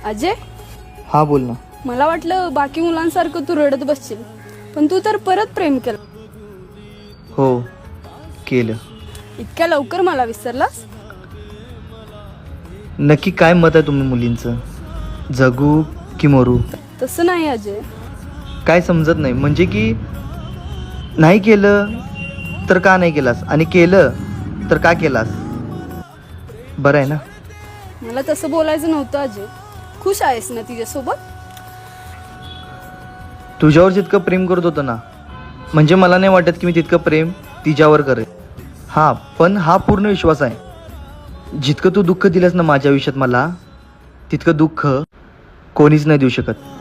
अजय, हा बोल ना. मला वाटलं बाकी मुलांसारखं तू रडत बसशील, पण तू तर परत प्रेम केलं. हो केलं. इतक्या लवकर मला विसरलास? नक्की काय मत आहे तुम्ही मुलींचं? जगू की मरू? तसं नाही अजय. काय समजत नाही. म्हणजे की नाही केलं तर का नाही केलास, आणि केलं तर का केलास? बरं आहे ना? मला तसं बोलायचं नव्हतं अजय. खुश आहेस ना तिच्यासोबत? तुझ्यावर जितकं प्रेम करत होतं ना, म्हणजे मला नाही वाटत की मी तितकं प्रेम तिच्यावर करेन. हां, पण हा पूर्ण विश्वास आहे. जितकं तू दुःख दिलंस ना माझ्या आयुष्यात मला, तितकं दुःख कोणीच नाही देऊ शकत.